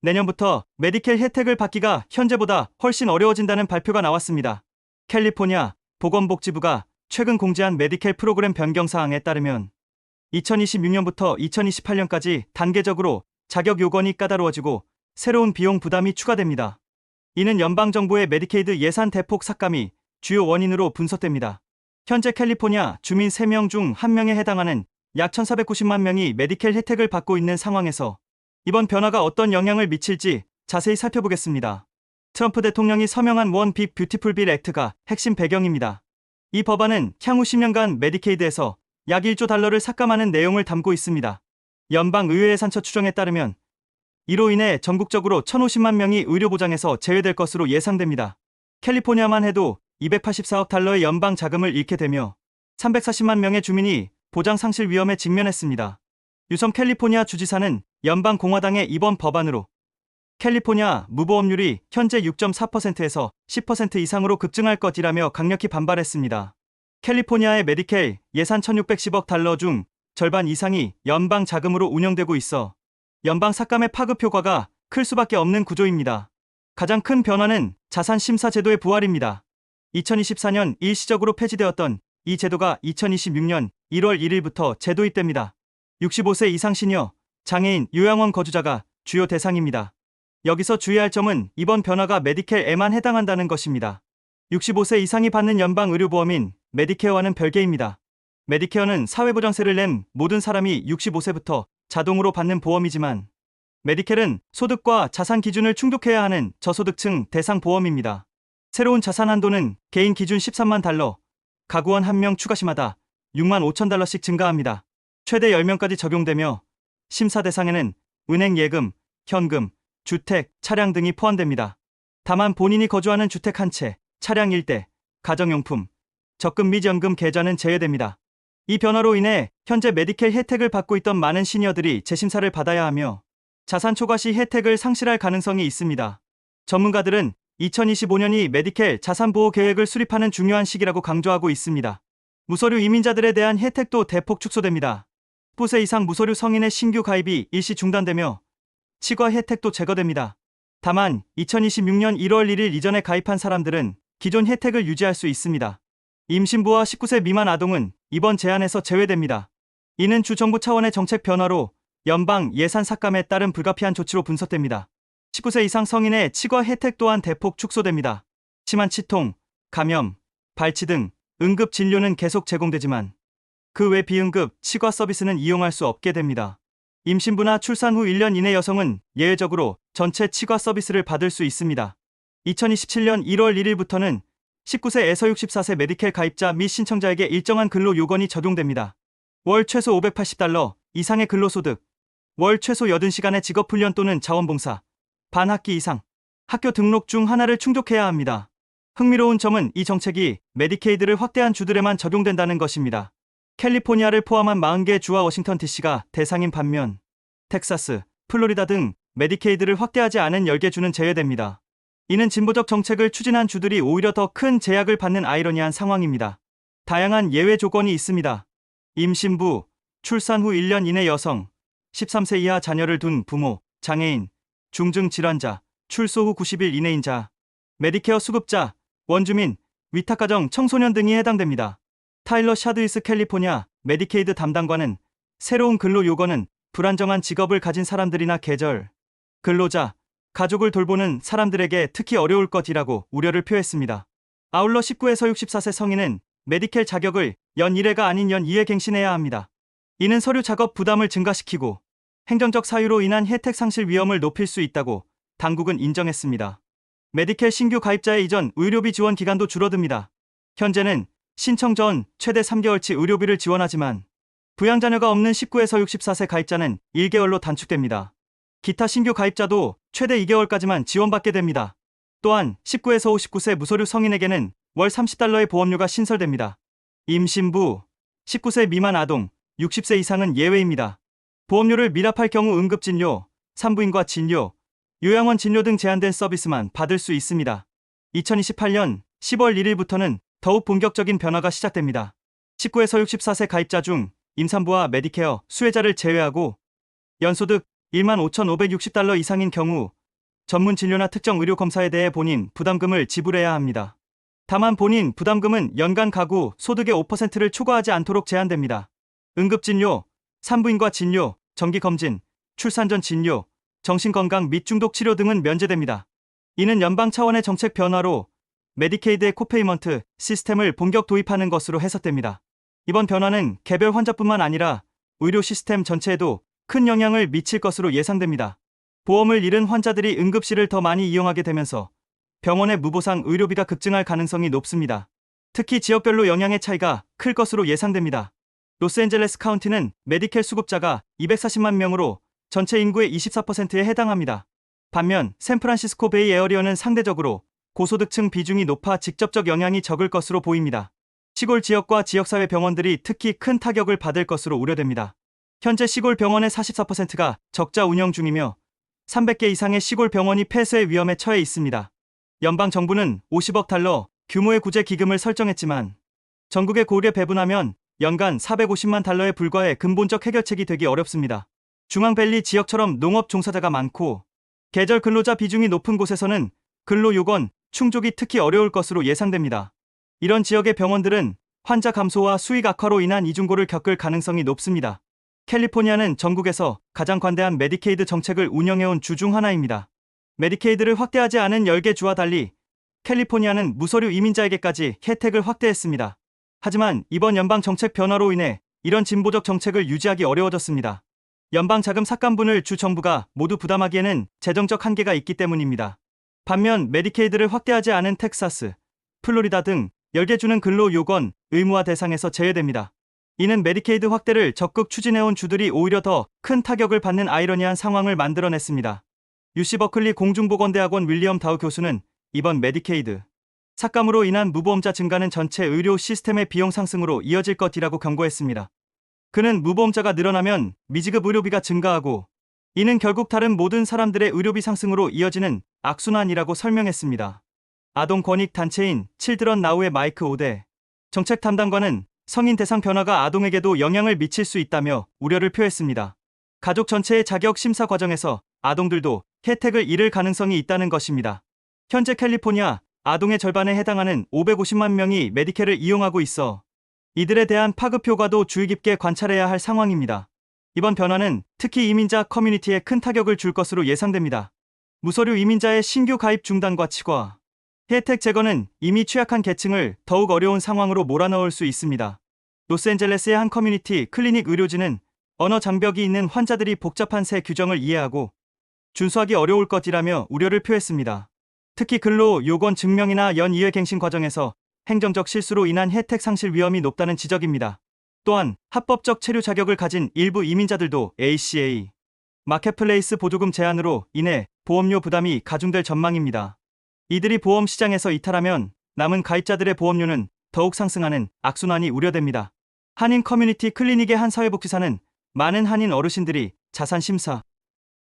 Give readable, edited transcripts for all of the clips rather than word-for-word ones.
내년부터 메디케어 혜택을 받기가 현재보다 훨씬 어려워진다는 발표가 나왔습니다. 캘리포니아 보건복지부가 최근 공지한 메디케어 프로그램 변경 사항에 따르면 2026년부터 2028년까지 단계적으로 자격 요건이 까다로워지고 새로운 비용 부담이 추가됩니다. 이는 연방정부의 메디케이드 예산 대폭 삭감이 주요 원인으로 분석됩니다. 현재 캘리포니아 주민 3명 중 1명에 해당하는 약 1,490만 명이 메디케어 혜택을 받고 있는 상황에서 이번 변화가 어떤 영향을 미칠지 자세히 살펴보겠습니다. 트럼프 대통령이 서명한 원 빅 뷰티풀 빌 액트가 핵심 배경입니다. 이 법안은 향후 10년간 메디케이드에서 약 1조 달러를 삭감하는 내용을 담고 있습니다. 연방의회 예산처 추정에 따르면 이로 인해 전국적으로 1,050만 명이 의료보장에서 제외될 것으로 예상됩니다. 캘리포니아만 해도 284억 달러의 연방 자금을 잃게 되며 340만 명의 주민이 보장 상실 위험에 직면했습니다. 유섬 캘리포니아 주지사는 연방공화당의 이번 법안으로 캘리포니아 무보험률이 현재 6.4%에서 10% 이상으로 급증할 것이라며 강력히 반발했습니다. 캘리포니아의 메디케어 예산 1,610억 달러 중 절반 이상이 연방 자금으로 운영되고 있어 연방 삭감의 파급 효과가 클 수밖에 없는 구조입니다. 가장 큰 변화는 자산 심사 제도의 부활입니다. 2024년 일시적으로 폐지되었던 이 제도가 2026년 1월 1일부터 제도입됩니다. 65세 이상 시니어, 장애인, 요양원 거주자가 주요 대상입니다. 여기서 주의할 점은 이번 변화가 메디케어에만 해당한다는 것입니다. 65세 이상이 받는 연방의료보험인 메디케어와는 별개입니다. 메디케어는 사회보장세를 낸 모든 사람이 65세부터 자동으로 받는 보험이지만 메디켈은 소득과 자산 기준을 충족해야 하는 저소득층 대상 보험입니다. 새로운 자산 한도는 개인 기준 13만 달러, 가구원 1명 추가 시마다 6만 5천 달러씩 증가합니다. 최대 10명까지 적용되며 심사 대상에는 은행 예금, 현금, 주택, 차량 등이 포함됩니다. 다만 본인이 거주하는 주택 한 채, 차량 1대, 가정용품, 적금 및 연금 계좌는 제외됩니다. 이 변화로 인해 현재 메디케어 혜택을 받고 있던 많은 시니어들이 재심사를 받아야 하며 자산 초과 시 혜택을 상실할 가능성이 있습니다. 전문가들은 2025년이 메디케어 자산보호 계획을 수립하는 중요한 시기라고 강조하고 있습니다. 무서류 이민자들에 대한 혜택도 대폭 축소됩니다. 19세 이상 무서류 성인의 신규 가입이 일시 중단되며 치과 혜택도 제거됩니다. 다만 2026년 1월 1일 이전에 가입한 사람들은 기존 혜택을 유지할 수 있습니다. 임신부와 19세 미만 아동은 이번 제한에서 제외됩니다. 이는 주 정부 차원의 정책 변화로 연방 예산 삭감에 따른 불가피한 조치로 분석됩니다. 19세 이상 성인의 치과 혜택 또한 대폭 축소됩니다. 심한 치통, 감염, 발치 등 응급 진료는 계속 제공되지만 그 외 비응급 치과 서비스는 이용할 수 없게 됩니다. 임신부나 출산 후 1년 이내 여성은 예외적으로 전체 치과 서비스를 받을 수 있습니다. 2027년 1월 1일부터는 19세에서 64세 메디켈 가입자 및 신청자에게 일정한 근로 요건이 적용됩니다. 월 최소 580달러 이상의 근로소득, 월 최소 80시간의 직업훈련 또는 자원봉사, 반학기 이상, 학교 등록 중 하나를 충족해야 합니다. 흥미로운 점은 이 정책이 메디케이드를 확대한 주들에만 적용된다는 것입니다. 캘리포니아를 포함한 40개 주와 워싱턴 DC가 대상인 반면 텍사스, 플로리다 등 메디케이드를 확대하지 않은 10개 주는 제외됩니다. 이는 진보적 정책을 추진한 주들이 오히려 더 큰 제약을 받는 아이러니한 상황입니다. 다양한 예외 조건이 있습니다. 임신부, 출산 후 1년 이내 여성, 13세 이하 자녀를 둔 부모, 장애인, 중증 질환자, 출소 후 90일 이내인 자, 메디케어 수급자, 원주민, 위탁가정, 청소년 등이 해당됩니다. 타일러 샤드위스 캘리포니아 메디케이드 담당관은 새로운 근로 요건은 불안정한 직업을 가진 사람들이나 계절, 근로자, 가족을 돌보는 사람들에게 특히 어려울 것이라고 우려를 표했습니다. 아울러 19에서 64세 성인은 메디켈 자격을 연 1회가 아닌 연 2회 갱신해야 합니다. 이는 서류 작업 부담을 증가시키고 행정적 사유로 인한 혜택 상실 위험을 높일 수 있다고 당국은 인정했습니다. 메디켈 신규 가입자의 이전 의료비 지원 기간도 줄어듭니다. 현재는 신청 전 최대 3개월치 의료비를 지원하지만 부양자녀가 없는 19에서 64세 가입자는 1개월로 단축됩니다. 기타 신규 가입자도 최대 2개월까지만 지원받게 됩니다. 또한 19에서 59세 무서류 성인에게는 월 30달러의 보험료가 신설됩니다. 임신부, 19세 미만 아동, 60세 이상은 예외입니다. 보험료를 미납할 경우 응급진료, 산부인과 진료, 요양원 진료 등 제한된 서비스만 받을 수 있습니다. 2028년 10월 1일부터는 더욱 본격적인 변화가 시작됩니다. 19에서 64세 가입자 중 임산부와 메디케어 수혜자를 제외하고 연소득 15,560달러 이상인 경우 전문 진료나 특정 의료 검사에 대해 본인 부담금을 지불해야 합니다. 다만 본인 부담금은 연간 가구 소득의 5%를 초과하지 않도록 제한됩니다. 응급진료, 산부인과 진료, 정기검진, 출산 전 진료, 정신건강 및 중독 치료 등은 면제됩니다. 이는 연방 차원의 정책 변화로 메디케이드의 코페이먼트 시스템을 본격 도입하는 것으로 해석됩니다. 이번 변화는 개별 환자뿐만 아니라 의료 시스템 전체에도 큰 영향을 미칠 것으로 예상됩니다. 보험을 잃은 환자들이 응급실을 더 많이 이용하게 되면서 병원의 무보상 의료비가 급증할 가능성이 높습니다. 특히 지역별로 영향의 차이가 클 것으로 예상됩니다. 로스앤젤레스 카운티는 메디켈 수급자가 240만 명으로 전체 인구의 24%에 해당합니다. 반면 샌프란시스코 베이 에어리어는 상대적으로 고소득층 비중이 높아 직접적 영향이 적을 것으로 보입니다. 시골 지역과 지역사회 병원들이 특히 큰 타격을 받을 것으로 우려됩니다. 현재 시골 병원의 44%가 적자 운영 중이며 300개 이상의 시골 병원이 폐쇄의 위험에 처해 있습니다. 연방 정부는 50억 달러 규모의 구제 기금을 설정했지만 전국에 고르게 배분하면 연간 450만 달러에 불과해 근본적 해결책이 되기 어렵습니다. 중앙밸리 지역처럼 농업 종사자가 많고 계절 근로자 비중이 높은 곳에서는 근로 요건 충족이 특히 어려울 것으로 예상됩니다. 이런 지역의 병원들은 환자 감소와 수익 악화로 인한 이중고를 겪을 가능성이 높습니다. 캘리포니아는 전국에서 가장 관대한 메디케이드 정책을 운영해온 주 중 하나입니다. 메디케이드를 확대하지 않은 10개 주와 달리 캘리포니아는 무서류 이민자에게까지 혜택을 확대했습니다. 하지만 이번 연방 정책 변화로 인해 이런 진보적 정책을 유지하기 어려워졌습니다. 연방 자금 삭감분을 주 정부가 모두 부담하기에는 재정적 한계가 있기 때문입니다. 반면 메디케이드를 확대하지 않은 텍사스, 플로리다 등 10개 주는 근로 요건 의무화 대상에서 제외됩니다. 이는 메디케이드 확대를 적극 추진해온 주들이 오히려 더 큰 타격을 받는 아이러니한 상황을 만들어냈습니다. UC 버클리 공중보건대학원 윌리엄 다우 교수는 이번 메디케이드 삭감으로 인한 무보험자 증가는 전체 의료 시스템의 비용 상승으로 이어질 것이라고 경고했습니다. 그는 무보험자가 늘어나면 미지급 의료비가 증가하고 이는 결국 다른 모든 사람들의 의료비 상승으로 이어지는 악순환이라고 설명했습니다. 아동 권익 단체인 칠드런 나우의 마이크 오데 정책 담당관은 성인 대상 변화가 아동에게도 영향을 미칠 수 있다며 우려를 표했습니다. 가족 전체의 자격 심사 과정에서 아동들도 혜택을 잃을 가능성이 있다는 것입니다. 현재 캘리포니아 아동의 절반에 해당하는 550만 명이 메디케를 이용하고 있어 이들에 대한 파급 효과도 주의 깊게 관찰해야 할 상황입니다. 이번 변화는 특히 이민자 커뮤니티에 큰 타격을 줄 것으로 예상됩니다. 무서류 이민자의 신규 가입 중단과 치과, 혜택 제거는 이미 취약한 계층을 더욱 어려운 상황으로 몰아넣을 수 있습니다. 로스앤젤레스의 한 커뮤니티 클리닉 의료진은 언어 장벽이 있는 환자들이 복잡한 새 규정을 이해하고 준수하기 어려울 것이라며 우려를 표했습니다. 특히 근로 요건 증명이나 연이해갱신 과정에서 행정적 실수로 인한 혜택 상실 위험이 높다는 지적입니다. 또한 합법적 체류 자격을 가진 일부 이민자들도 ACA, 마켓플레이스 보조금 제한으로 인해 보험료 부담이 가중될 전망입니다. 이들이 보험 시장에서 이탈하면 남은 가입자들의 보험료는 더욱 상승하는 악순환이 우려됩니다. 한인 커뮤니티 클리닉의 한 사회복지사는 많은 한인 어르신들이 자산심사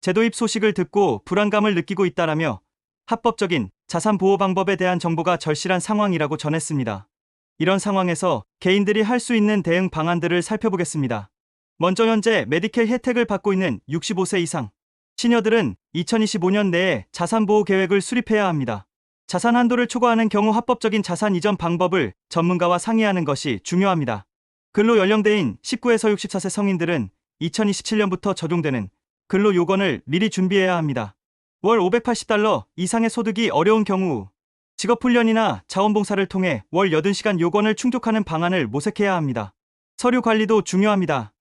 제도입 소식을 듣고 불안감을 느끼고 있다라며 합법적인 자산 보호 방법에 대한 정보가 절실한 상황이라고 전했습니다. 이런 상황에서 개인들이 할 수 있는 대응 방안들을 살펴보겠습니다. 먼저 현재 메디케이 혜택을 받고 있는 65세 이상 시니어들은 2025년 내에 자산 보호 계획을 수립해야 합니다. 자산 한도를 초과하는 경우 합법적인 자산 이전 방법을 전문가와 상의하는 것이 중요합니다. 근로 연령대인 19에서 64세 성인들은 2027년부터 적용되는 근로 요건을 미리 준비해야 합니다. 월 580달러 이상의 소득이 어려운 경우 직업훈련이나 자원봉사를 통해 월 80시간 요건을 충족하는 방안을 모색해야 합니다. 서류 관리도 중요합니다.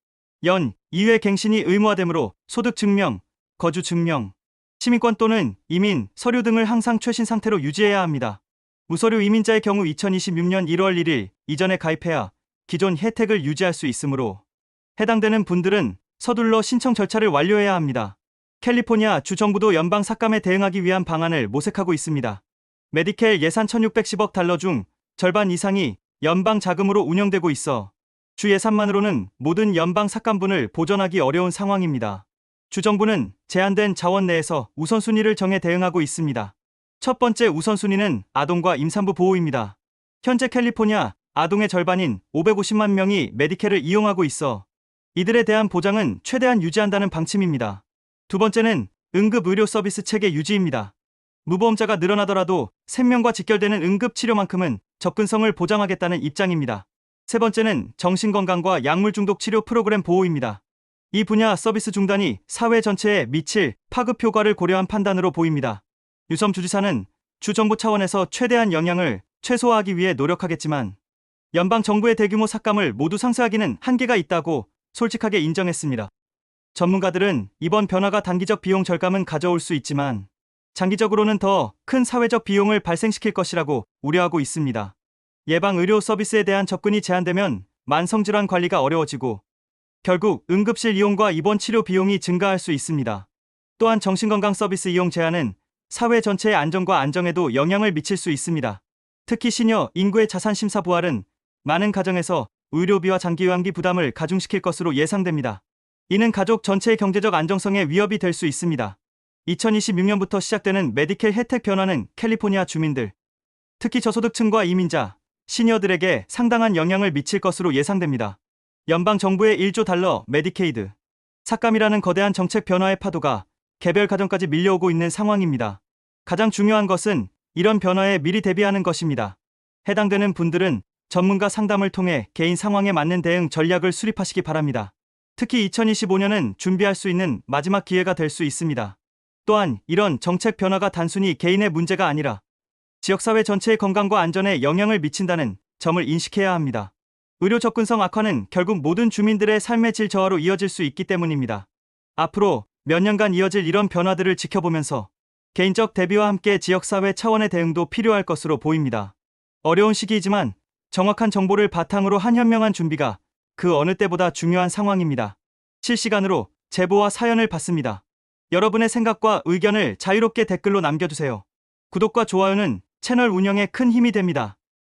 연 2회 갱신이 의무화되므로 소득 증명, 거주 증명, 시민권 또는 이민, 서류 등을 항상 최신 상태로 유지해야 합니다. 무서류 이민자의 경우 2026년 1월 1일 이전에 가입해야 기존 혜택을 유지할 수 있으므로 해당되는 분들은 서둘러 신청 절차를 완료해야 합니다. 캘리포니아 주 정부도 연방 삭감에 대응하기 위한 방안을 모색하고 있습니다. 메디켈 예산 1,610억 달러 중 절반 이상이 연방 자금으로 운영되고 있어 주 예산만으로는 모든 연방 삭감분을 보전하기 어려운 상황입니다. 주 정부는 제한된 자원 내에서 우선순위를 정해 대응하고 있습니다. 첫 번째 우선순위는 아동과 임산부 보호입니다. 현재 캘리포니아 아동의 절반인 550만 명이 메디케를 이용하고 있어 이들에 대한 보장은 최대한 유지한다는 방침입니다. 두 번째는 응급 의료 서비스 체계 유지입니다. 무보험자가 늘어나더라도 생명과 직결되는 응급치료만큼은 접근성을 보장하겠다는 입장입니다. 세 번째는 정신건강과 약물 중독 치료 프로그램 보호입니다. 이 분야 서비스 중단이 사회 전체에 미칠 파급 효과를 고려한 판단으로 보입니다. 유섬 주지사는 주정부 차원에서 최대한 영향을 최소화하기 위해 노력하겠지만 연방정부의 대규모 삭감을 모두 상쇄하기는 한계가 있다고 솔직하게 인정했습니다. 전문가들은 이번 변화가 단기적 비용 절감은 가져올 수 있지만 장기적으로는 더 큰 사회적 비용을 발생시킬 것이라고 우려하고 있습니다. 예방 의료 서비스에 대한 접근이 제한되면 만성질환 관리가 어려워지고 결국 응급실 이용과 입원 치료 비용이 증가할 수 있습니다. 또한 정신건강 서비스 이용 제한은 사회 전체의 안전과 안정에도 영향을 미칠 수 있습니다. 특히 시니어 인구의 자산 심사 부활은 많은 가정에서 의료비와 장기요양비 부담을 가중시킬 것으로 예상됩니다. 이는 가족 전체의 경제적 안정성에 위협이 될 수 있습니다. 2026년부터 시작되는 메디케일 혜택 변화는 캘리포니아 주민들, 특히 저소득층과 이민자, 시니어들에게 상당한 영향을 미칠 것으로 예상됩니다. 연방 정부의 1조 달러 메디케이드 삭감이라는 거대한 정책 변화의 파도가 개별 가정까지 밀려오고 있는 상황입니다. 가장 중요한 것은 이런 변화에 미리 대비하는 것입니다. 해당되는 분들은 전문가 상담을 통해 개인 상황에 맞는 대응 전략을 수립하시기 바랍니다. 특히 2025년은 준비할 수 있는 마지막 기회가 될 수 있습니다. 또한 이런 정책 변화가 단순히 개인의 문제가 아니라 지역사회 전체의 건강과 안전에 영향을 미친다는 점을 인식해야 합니다. 의료 접근성 악화는 결국 모든 주민들의 삶의 질 저하로 이어질 수 있기 때문입니다. 앞으로 몇 년간 이어질 이런 변화들을 지켜보면서 개인적 대비와 함께 지역사회 차원의 대응도 필요할 것으로 보입니다. 어려운 시기이지만 정확한 정보를 바탕으로 한 현명한 준비가 그 어느 때보다 중요한 상황입니다. 실시간으로 제보와 사연을 받습니다. 여러분의 생각과 의견을 자유롭게 댓글로 남겨주세요. 구독과 좋아요는 채널 운영에 큰 힘이 됩니다.